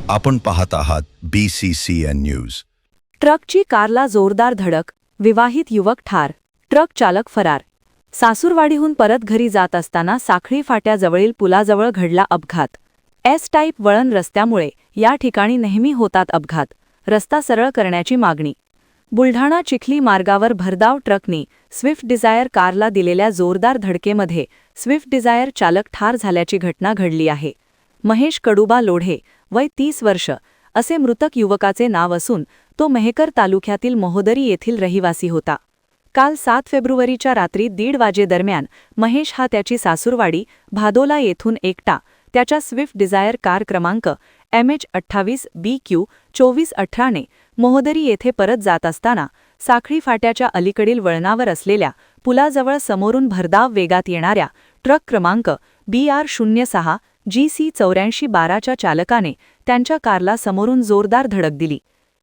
आपण पाहत आहात BCCN न्यूज। ट्रकची कारला जोरदार धडक, विवाहित युवक ठार, ट्रक चालक फरार। सासूरवाडीहून परत घरी जात असताना साखळी फाट्याजवळील पुलाजवळ घडला अपघात। एस टाईप वळण रस्त्यामुळे या ठिकाणी नेहमी होतात अपघात, रस्ता सरळ करण्याची मागणी। बुलढाणा चिखली मार्गावर भरधाव ट्रकने स्विफ्ट डिझायर कारला दिलेल्या जोरदार धडकेमध्ये स्विफ्ट डिझायर चालक ठार झाल्याची घटना घडली आहे। महेश कडुबा लोढे, वय 30 वर्ष, असे मृतक युवकाचे नाव असून तो मेहकर तालुक्यातील मोहोदरी येथील रहिवासी होता। काल 7 फेब्रुवारीच्या रात्री 1:30 वाजेदरम्यान महेश हा त्याची सासूरवाडी भादोला येथून एकटा त्याच्या स्विफ्ट डिझायर कार क्रमांक MH28BQ 2418 ने मोहोदरी येथे परत जात असताना साखळी फाट्याच्या अलीकडील वळणावर असलेल्या पुलाजवळ समोरून भरधाव वेगात येणाऱ्या ट्रक क्रमांक BR06 GC 8412 च्या चालकाने त्यांच्या कारला समोरून जोरदार धडक दिली।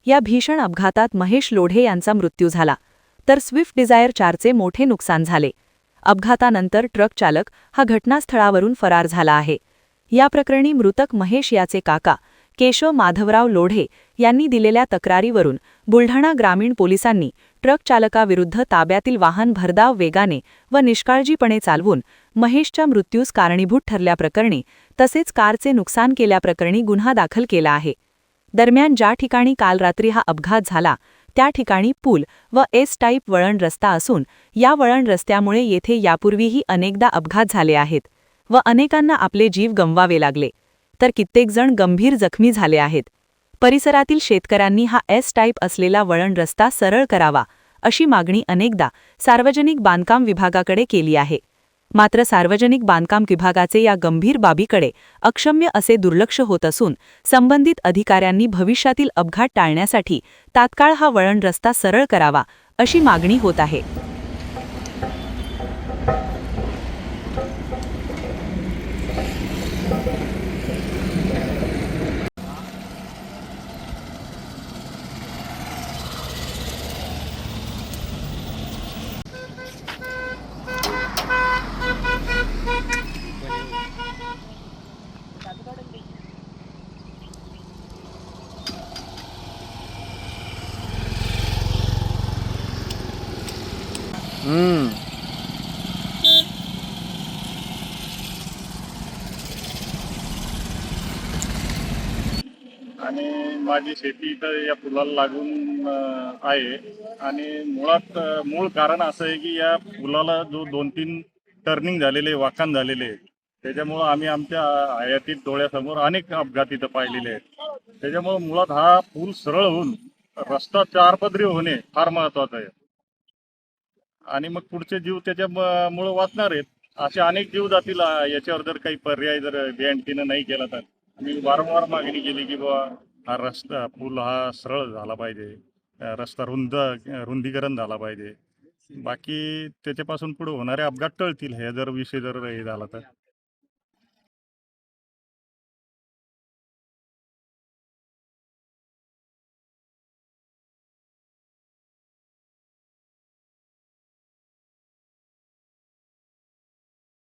या भीषण अपघातात महेश लोढे यांचा मृत्यू झाला, तर स्विफ्ट डिझायर 4चे मोठे नुकसान झाले। अपघातानंतर ट्रक चालक हा घटनास्थळावरून फरार झाला आहे। या प्रकरणी मृतक महेश याचे काका केशव माधवराव लोढे यांनी दिलेल्या तक्रारीवरून बुलढाणा ग्रामीण पोलिसांनी ट्रक चालकाविरुद्ध ताब्यातील वाहन भरधाव वेगाने व निष्काळजीपणे चालवून महेशच्या मृत्यूस कारणीभूत ठरल्याप्रकरणी तसेच कारचे नुकसान केल्याप्रकरणी गुन्हा दाखल केला आहे। दरम्यान ज्या ठिकाणी काल रात्री हा अपघात झाला त्या ठिकाणी पूल व एस टाईप वळण रस्ता असून या वळण रस्त्यामुळे येथे यापूर्वीही अनेकदा अपघात झाले आहेत व अनेकांना आपले जीव गमवावे लागले, तर कित्येक जण गंभीर जखमी झाले आहेत। परिसरातील शेतकऱ्यांनी हा एस टाईप असलेला वळण रस्ता सरळ करावा अशी मागणी अनेकदा सार्वजनिक बांधकाम विभागाकडे केली आहे। मात्र सार्वजनिक बांधकाम विभागाचे या गंभीर बाबीकडे अक्षम्य असे दुर्लक्ष होत असून संबंधित अधिकाऱ्यांनी भविष्यातील अपघात टाळण्यासाठी तात्काळ हा वळण रस्ता सरळ करावा अशी मागणी होत आहे। आणि माझी शेती तर या पुलाला लागून आहे आणि मूळ कारण असं आहे की या पुलाला जो 2-3 टर्निंग झालेले, वाकण झालेले, त्याच्यामुळं आम्ही आमच्या हयातीत डोळ्यासमोर अनेक अपघात इथं पाहिलेले आहेत। त्याच्यामुळं मुळात हा पूल सरळ होऊन रस्ता 4पदरी होणे फार महत्वाचं आहे आणि मग पुढचे जीव त्याच्यामुळं वाचणार आहेत। असे अनेक जीव जातील याच्यावर जर काही पर्याय जर BNTनं नाही केला तर। आम्ही वारंवार मागणी केली की बाबा हा रस्ता पूल हा सरळ झाला पाहिजे, रस्ता रुंदीकरण झाला पाहिजे, बाकी त्याच्यापासून पुढे होणारे अपघात टळतील हे जर विषय जर हे झाला तर।